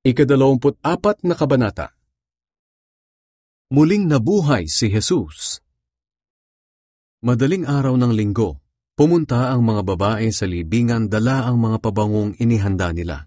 Ika-24 na kabanata. Muling nabuhay si Jesus. Madaling araw ng linggo, pumunta ang mga babae sa libingan dala ang mga pabangong inihanda nila.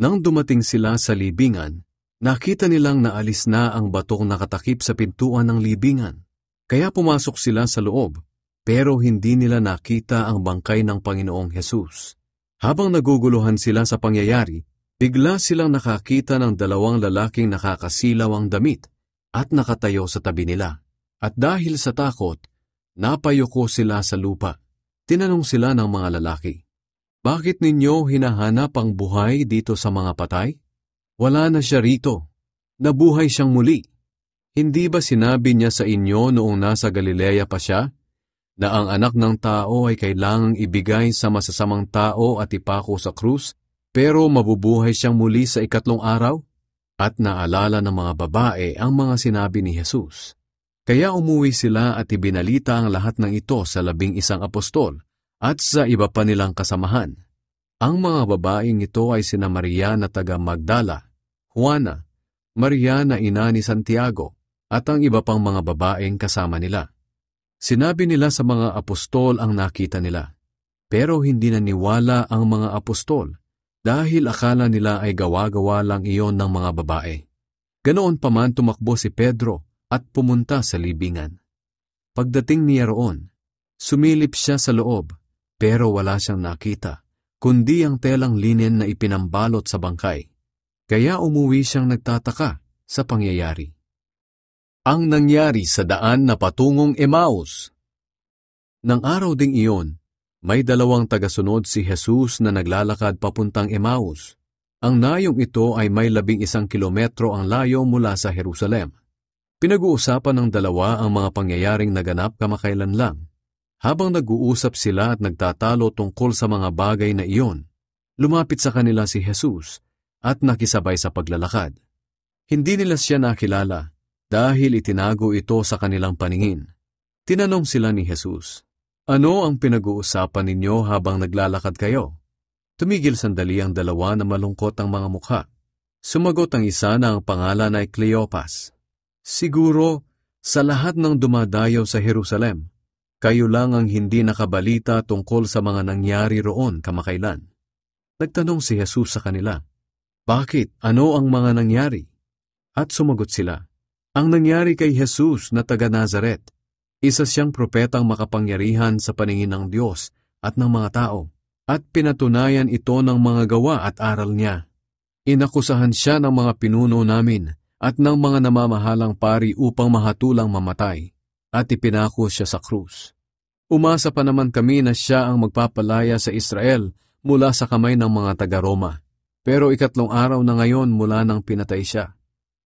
Nang dumating sila sa libingan, nakita nilang naalis na ang batong nakatakip sa pintuan ng libingan. Kaya pumasok sila sa loob, pero hindi nila nakita ang bangkay ng Panginoong Jesus. Habang naguguluhan sila sa pangyayari, bigla silang nakakita ng dalawang lalaking nakakasilaw ang damit at nakatayo sa tabi nila. At dahil sa takot, napayuko sila sa lupa. Tinanong sila ng mga lalaki, "Bakit ninyo hinahanap ang buhay dito sa mga patay? Wala na siya rito. Nabuhay siyang muli. Hindi ba sinabi niya sa inyo noong nasa Galilea pa siya, na ang anak ng tao ay kailangang ibigay sa masasamang tao at ipako sa krus, pero mabubuhay siyang muli sa ikatlong araw?" At naalala ng mga babae ang mga sinabi ni Jesus. Kaya umuwi sila at ibinalita ang lahat ng ito sa 11 apostol at sa iba pa nilang kasamahan. Ang mga babaeng ito ay sina Maria na taga Magdala, Juana, Maria na ina ni Santiago, at ang iba pang mga babaeng kasama nila. Sinabi nila sa mga apostol ang nakita nila, pero hindi naniwala ang mga apostol dahil akala nila ay gawa-gawa lang iyon ng mga babae. Ganoon pa man tumakbo si Pedro at pumunta sa libingan. Pagdating niya roon, sumilip siya sa loob, pero wala siyang nakita, kundi ang telang linen na ipinambalot sa bangkay. Kaya umuwi siyang nagtataka sa pangyayari. Ang nangyari sa daan na patungong Emmaus. Nang araw ding iyon, may dalawang tagasunod si Jesus na naglalakad papuntang Emmaus. Ang nayong ito ay may 11 kilometro ang layo mula sa Jerusalem. Pinag-uusapan ng dalawa ang mga pangyayaring naganap kamakailan lang. Habang nag-uusap sila at nagtatalo tungkol sa mga bagay na iyon, lumapit sa kanila si Jesus at nakisabay sa paglalakad. Hindi nila siya nakilala dahil itinago ito sa kanilang paningin. Tinanong sila ni Jesus, "Ano ang pinag-uusapan ninyo habang naglalakad kayo?" Tumigil sandali ang dalawa na malungkot ang mga mukha. Sumagot ang isa na ang pangalan ay Cleopas, "Siguro, sa lahat ng dumadayo sa Jerusalem, kayo lang ang hindi nakabalita tungkol sa mga nangyari roon kamakailan." Nagtanong si Jesus sa kanila, "Bakit? Ano ang mga nangyari?" At sumagot sila, "Ang nangyari kay Jesus na taga Nazaret, isa siyang propetang makapangyarihan sa paningin ng Diyos at ng mga tao, at pinatunayan ito ng mga gawa at aral niya. Inakusahan siya ng mga pinuno namin at ng mga namamahalang pari upang mahatulang mamatay, at ipinako siya sa krus. Umasa pa naman kami na siya ang magpapalaya sa Israel mula sa kamay ng mga taga-Roma, pero ikatlong araw na ngayon mula nang pinatay siya.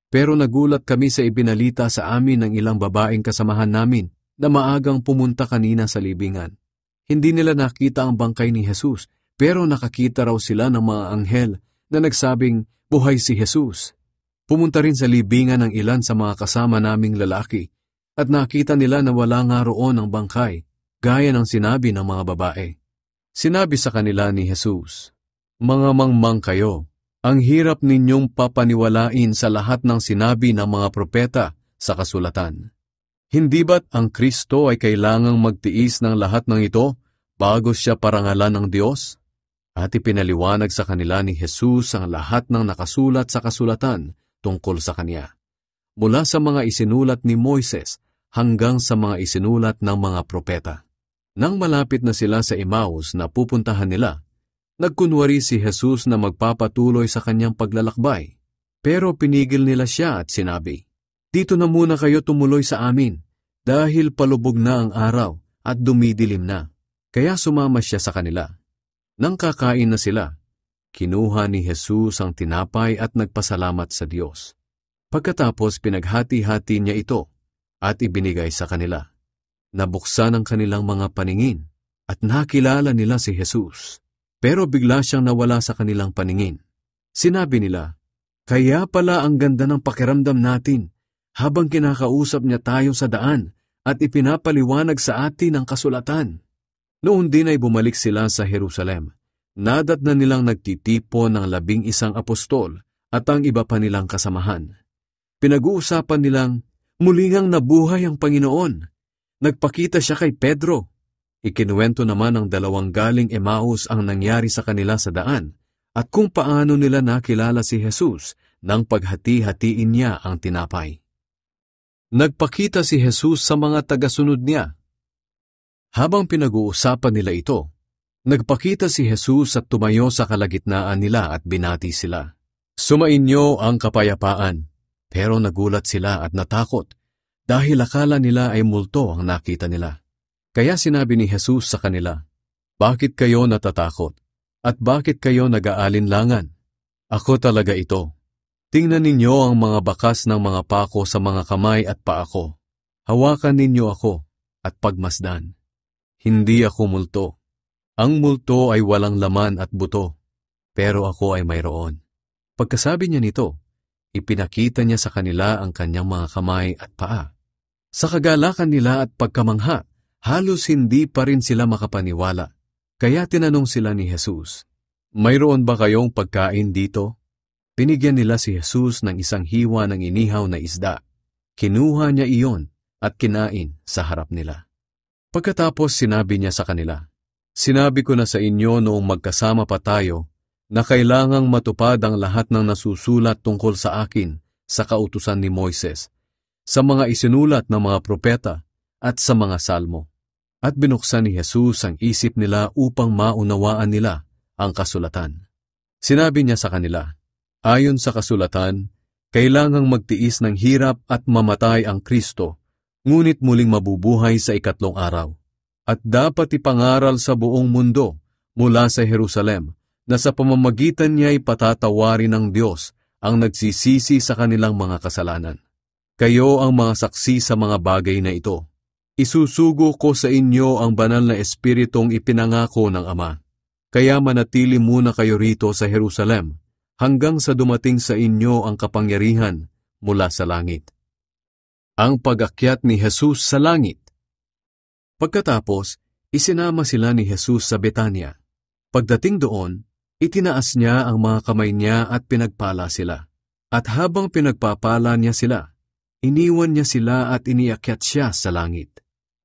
Pero nagulat kami sa ibinalita sa amin ng ilang babaeng kasamahan namin na maagang pumunta kanina sa libingan. Hindi nila nakita ang bangkay ni Jesus, pero nakakita raw sila ng mga anghel na nagsabing, 'Buhay si Jesus.' Pumunta rin sa libingan ng ilan sa mga kasama naming lalaki, at nakita nila na wala nga roon ang bangkay, gaya ng sinabi ng mga babae. Sinabi sa kanila ni Jesus, "Mga mangmang kayo, ang hirap ninyong papaniwalain sa lahat ng sinabi ng mga propeta sa kasulatan. Hindi ba't ang Kristo ay kailangang magtiis ng lahat ng ito bago siya parangalan ng Diyos?" At ipinaliwanag sa kanila ni Jesus ang lahat ng nakasulat sa kasulatan tungkol sa kanya, mula sa mga isinulat ni Moises hanggang sa mga isinulat ng mga propeta. Nang malapit na sila sa Emmaus na pupuntahan nila, nagkunwari si Jesus na magpapatuloy sa kanyang paglalakbay, pero pinigil nila siya at sinabi, "Dito na muna kayo tumuloy sa amin, dahil palubog na ang araw at dumidilim na." Kaya sumama siya sa kanila. Nang kakain na sila, kinuha ni Jesus ang tinapay at nagpasalamat sa Diyos. Pagkatapos pinaghati-hati niya ito at ibinigay sa kanila. Nabuksan ang kanilang mga paningin at nakilala nila si Jesus. Pero bigla siyang nawala sa kanilang paningin. Sinabi nila, "Kaya pala ang ganda ng pakiramdam natin habang kinakausap niya tayo sa daan at ipinapaliwanag sa atin ang kasulatan." Noon din ay bumalik sila sa Jerusalem. Nadatnan nilang nagtitipon ng 11 apostol at ang iba pa nilang kasamahan. Pinag-uusapan nilang muli ngang nabuhay ang Panginoon. Nagpakita siya kay Pedro. Ikinuwento naman ng dalawang galing Emmaus ang nangyari sa kanila sa daan at kung paano nila nakilala si Jesus nang paghati-hatiin niya ang tinapay. Nagpakita si Jesus sa mga tagasunod niya. Habang pinag-uusapan nila ito, nagpakita si Jesus at tumayo sa kalagitnaan nila at binati sila. Sumainyo ang kapayapaan. Pero nagulat sila at natakot dahil akala nila ay multo ang nakita nila. Kaya sinabi ni Jesus sa kanila, "Bakit kayo natatakot? At bakit kayo nag-aalinlangan? Ako talaga ito. Tingnan ninyo ang mga bakas ng mga pako sa mga kamay at paa ko. Hawakan ninyo ako at pagmasdan. Hindi ako multo. Ang multo ay walang laman at buto, pero ako ay mayroon." Pagkasabi niya nito, ipinakita niya sa kanila ang kanyang mga kamay at paa. Sa kagalakan nila at pagkamangha, halos hindi pa rin sila makapaniwala. Kaya tinanong sila ni Jesus, "Mayroon ba kayong pagkain dito?" Binigyan nila si Jesus ng isang hiwa ng inihaw na isda. Kinuha niya iyon at kinain sa harap nila. Pagkatapos sinabi niya sa kanila, "Sinabi ko na sa inyo noong magkasama pa tayo na kailangang matupad ang lahat ng nasusulat tungkol sa akin sa kautusan ni Moises, sa mga isinulat ng mga propeta at sa mga salmo." At binuksan ni Jesus ang isip nila upang maunawaan nila ang kasulatan. Sinabi niya sa kanila, "Ayon sa kasulatan, kailangang magtiis ng hirap at mamatay ang Kristo, ngunit muling mabubuhay sa ikatlong araw. At dapat ipangaral sa buong mundo mula sa Jerusalem na sa pamamagitan niya ay patatawarin ng Diyos ang nagsisisi sa kanilang mga kasalanan. Kayo ang mga saksi sa mga bagay na ito. Isusugo ko sa inyo ang banal na espiritong ipinangako ng Ama. Kaya manatili muna kayo rito sa Jerusalem hanggang sa dumating sa inyo ang kapangyarihan mula sa langit." Ang pag-akyat ni Jesus sa langit. Pagkatapos, isinama sila ni Jesus sa Betania. Pagdating doon, itinaas niya ang mga kamay niya at pinagpala sila. At habang pinagpapala niya sila, iniwan niya sila at iniakyat siya sa langit.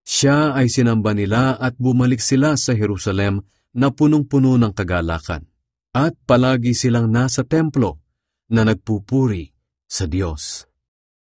Siya ay sinamba nila at bumalik sila sa Jerusalem na punong-puno ng kagalakan. At palagi silang nasa templo na nagpupuri sa Diyos.